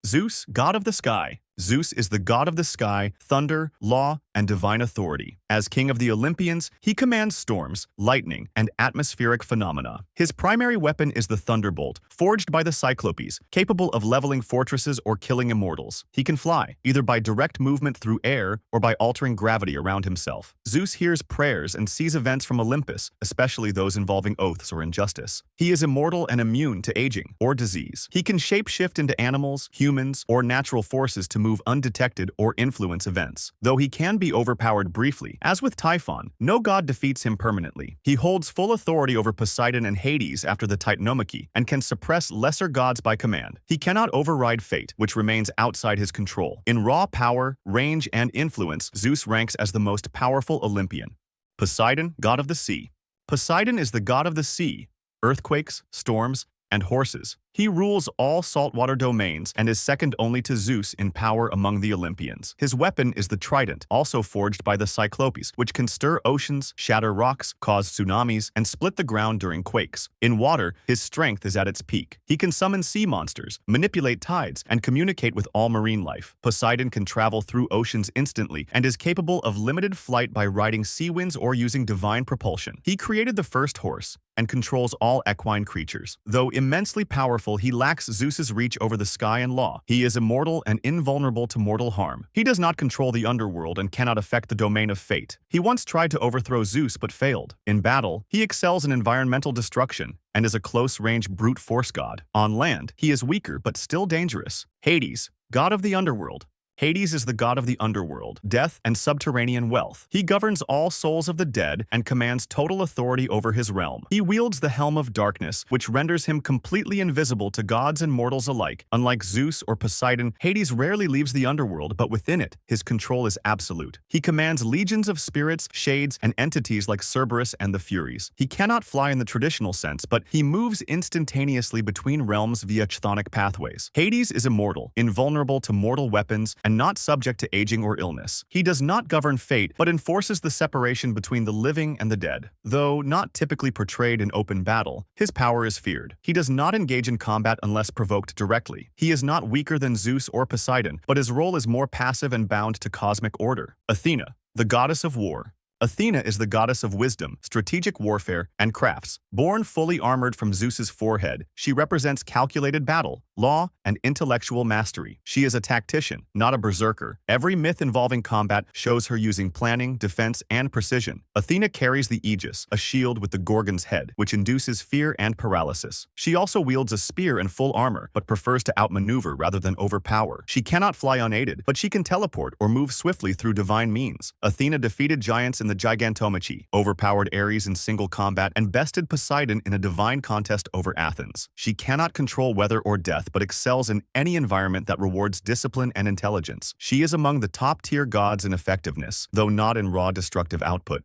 Zeus, god of the sky. Zeus is the god of the sky, thunder, law, and divine authority. As king of the Olympians, he commands storms, lightning, and atmospheric phenomena. His primary weapon is the thunderbolt, forged by the Cyclopes, capable of leveling fortresses or killing immortals. He can fly, either by direct movement through air or by altering gravity around himself. Zeus hears prayers and sees events from Olympus, especially those involving oaths or injustice. He is immortal and immune to aging or disease. He can shapeshift into animals, humans, or natural forces to move undetected or influence events. Though he can be overpowered briefly, as with Typhon, no god defeats him permanently. He holds full authority over Poseidon and Hades after the Titanomachy, and can suppress lesser gods by command. He cannot override fate, which remains outside his control. In raw power, range, and influence, Zeus ranks as the most powerful Olympian. Poseidon, god of the sea. Poseidon is the god of the sea, earthquakes, storms, and horses. He rules all saltwater domains and is second only to Zeus in power among the Olympians. His weapon is the trident, also forged by the Cyclopes, which can stir oceans, shatter rocks, cause tsunamis, and split the ground during quakes. In water, his strength is at its peak. He can summon sea monsters, manipulate tides, and communicate with all marine life. Poseidon can travel through oceans instantly and is capable of limited flight by riding sea winds or using divine propulsion. He created the first horse and controls all equine creatures. Though immensely powerful, he lacks Zeus's reach over the sky and law. He is immortal and invulnerable to mortal harm. He does not control the underworld and cannot affect the domain of fate. He once tried to overthrow Zeus but failed. In battle, he excels in environmental destruction and is a close-range brute force god. On land, he is weaker but still dangerous. Hades, god of the underworld. Hades is the god of the underworld, death, and subterranean wealth. He governs all souls of the dead and commands total authority over his realm. He wields the helm of darkness, which renders him completely invisible to gods and mortals alike. Unlike Zeus or Poseidon, Hades rarely leaves the underworld, but within it, his control is absolute. He commands legions of spirits, shades, and entities like Cerberus and the Furies. He cannot fly in the traditional sense, but he moves instantaneously between realms via chthonic pathways. Hades is immortal, invulnerable to mortal weapons, and not subject to aging or illness. He does not govern fate, but enforces the separation between the living and the dead. Though not typically portrayed in open battle, his power is feared. He does not engage in combat unless provoked directly. He is not weaker than Zeus or Poseidon, but his role is more passive and bound to cosmic order. Athena, the goddess of war. Athena is the goddess of wisdom, strategic warfare, and crafts. Born fully armored from Zeus's forehead, she represents calculated battle, law, and intellectual mastery. She is a tactician, not a berserker. Every myth involving combat shows her using planning, defense, and precision. Athena carries the Aegis, a shield with the Gorgon's head, which induces fear and paralysis. She also wields a spear in full armor, but prefers to outmaneuver rather than overpower. She cannot fly unaided, but she can teleport or move swiftly through divine means. Athena defeated giants in the Gigantomachy, overpowered Ares in single combat, and bested Poseidon in a divine contest over Athens. She cannot control weather or death, but excels in any environment that rewards discipline and intelligence. She is among the top-tier gods in effectiveness, though not in raw destructive output.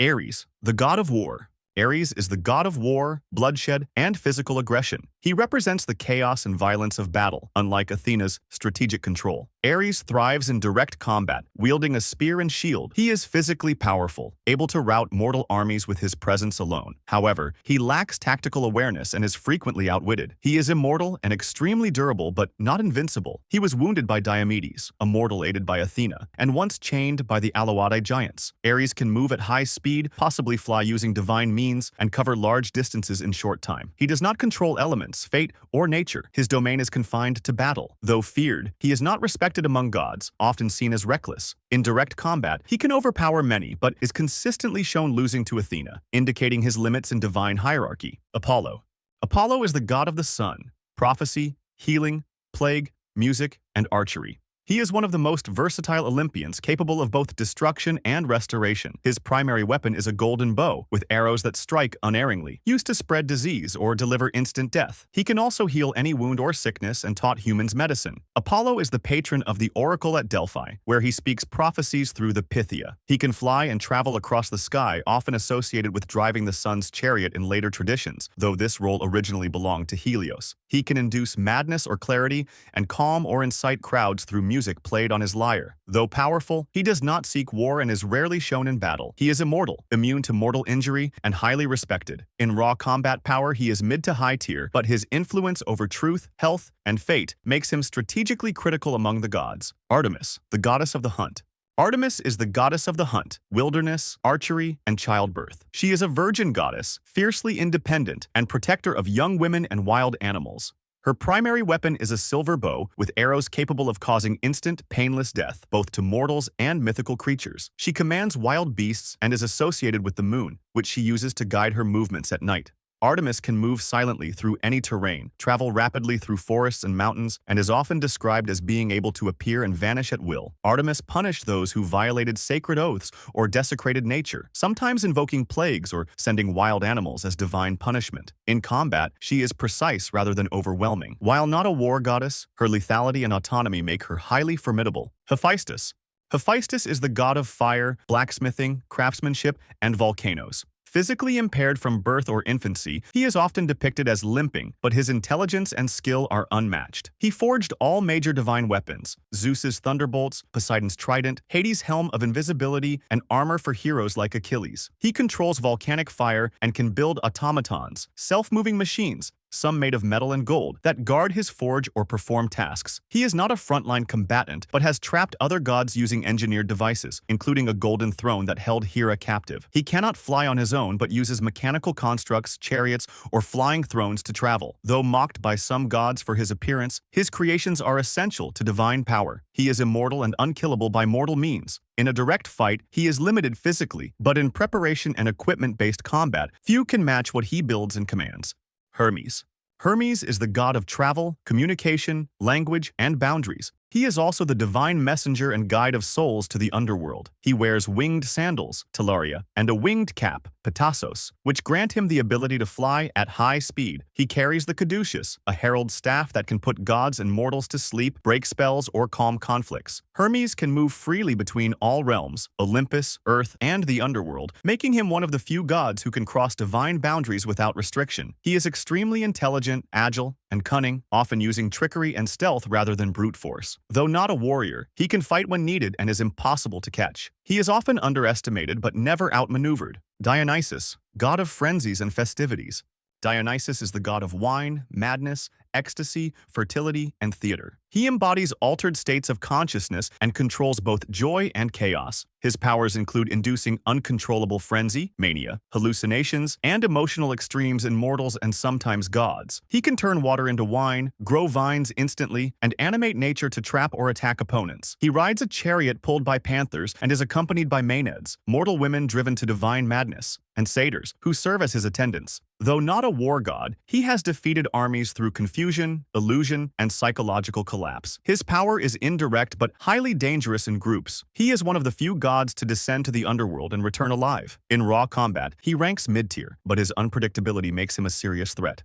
Ares, the god of war. Ares is the god of war, bloodshed, and physical aggression. He represents the chaos and violence of battle, unlike Athena's strategic control. Ares thrives in direct combat, wielding a spear and shield. He is physically powerful, able to rout mortal armies with his presence alone. However, he lacks tactical awareness and is frequently outwitted. He is immortal and extremely durable, but not invincible. He was wounded by Diomedes, a mortal aided by Athena, and once chained by the Alauadae giants. Ares can move at high speed, possibly fly using divine means, and cover large distances in short time. He does not control elements, fate, or nature. His domain is confined to battle. Though feared, he is not respected among gods, often seen as reckless. In direct combat, he can overpower many, but is consistently shown losing to Athena, indicating his limits in divine hierarchy. Apollo. Apollo is the god of the sun, prophecy, healing, plague, music, and archery. He is one of the most versatile Olympians, capable of both destruction and restoration. His primary weapon is a golden bow, with arrows that strike unerringly, used to spread disease or deliver instant death. He can also heal any wound or sickness and taught humans medicine. Apollo is the patron of the oracle at Delphi, where he speaks prophecies through the Pythia. He can fly and travel across the sky, often associated with driving the sun's chariot in later traditions, though this role originally belonged to Helios. He can induce madness or clarity and calm or incite crowds through music music played on his lyre. Though powerful, he does not seek war and is rarely shown in battle. He is immortal, immune to mortal injury, and highly respected. In raw combat power, he is mid to high tier, but his influence over truth, health, and fate makes him strategically critical among the gods. Artemis, the goddess of the hunt. Artemis is the goddess of the hunt, wilderness, archery, and childbirth. She is a virgin goddess, fiercely independent, and protector of young women and wild animals. Her primary weapon is a silver bow with arrows capable of causing instant, painless death, both to mortals and mythical creatures. She commands wild beasts and is associated with the moon, which she uses to guide her movements at night. Artemis can move silently through any terrain, travel rapidly through forests and mountains, and is often described as being able to appear and vanish at will. Artemis punished those who violated sacred oaths or desecrated nature, sometimes invoking plagues or sending wild animals as divine punishment. In combat, she is precise rather than overwhelming. While not a war goddess, her lethality and autonomy make her highly formidable. Hephaestus. Hephaestus is the god of fire, blacksmithing, craftsmanship, and volcanoes. Physically impaired from birth or infancy, he is often depicted as limping, but his intelligence and skill are unmatched. He forged all major divine weapons: Zeus's thunderbolts, Poseidon's trident, Hades' helm of invisibility, and armor for heroes like Achilles. He controls volcanic fire and can build automatons, self-moving machines, some made of metal and gold, that guard his forge or perform tasks. He is not a frontline combatant, but has trapped other gods using engineered devices, including a golden throne that held Hera captive. He cannot fly on his own, but uses mechanical constructs, chariots, or flying thrones to travel. Though mocked by some gods for his appearance, his creations are essential to divine power. He is immortal and unkillable by mortal means. In a direct fight, he is limited physically, but in preparation and equipment-based combat, few can match what he builds and commands. Hermes. Hermes is the god of travel, communication, language, and boundaries. He is also the divine messenger and guide of souls to the underworld. He wears winged sandals, talaria, and a winged cap, petasos, which grant him the ability to fly at high speed. He carries the caduceus, a herald staff that can put gods and mortals to sleep, break spells, or calm conflicts. Hermes can move freely between all realms, Olympus, Earth, and the underworld, making him one of the few gods who can cross divine boundaries without restriction. He is extremely intelligent, agile, and cunning, often using trickery and stealth rather than brute force. Though not a warrior, he can fight when needed and is impossible to catch. He is often underestimated but never outmaneuvered. Dionysus, god of frenzies and festivities. Dionysus is the god of wine, madness, ecstasy, fertility, and theater. He embodies altered states of consciousness and controls both joy and chaos. His powers include inducing uncontrollable frenzy, mania, hallucinations, and emotional extremes in mortals and sometimes gods. He can turn water into wine, grow vines instantly, and animate nature to trap or attack opponents. He rides a chariot pulled by panthers and is accompanied by maenads, mortal women driven to divine madness, and satyrs, who serve as his attendants. Though not a war god, he has defeated armies through confusion, illusion, and psychological collapse. His power is indirect but highly dangerous in groups. He is one of the few gods to descend to the underworld and return alive. In raw combat, he ranks mid-tier, but his unpredictability makes him a serious threat.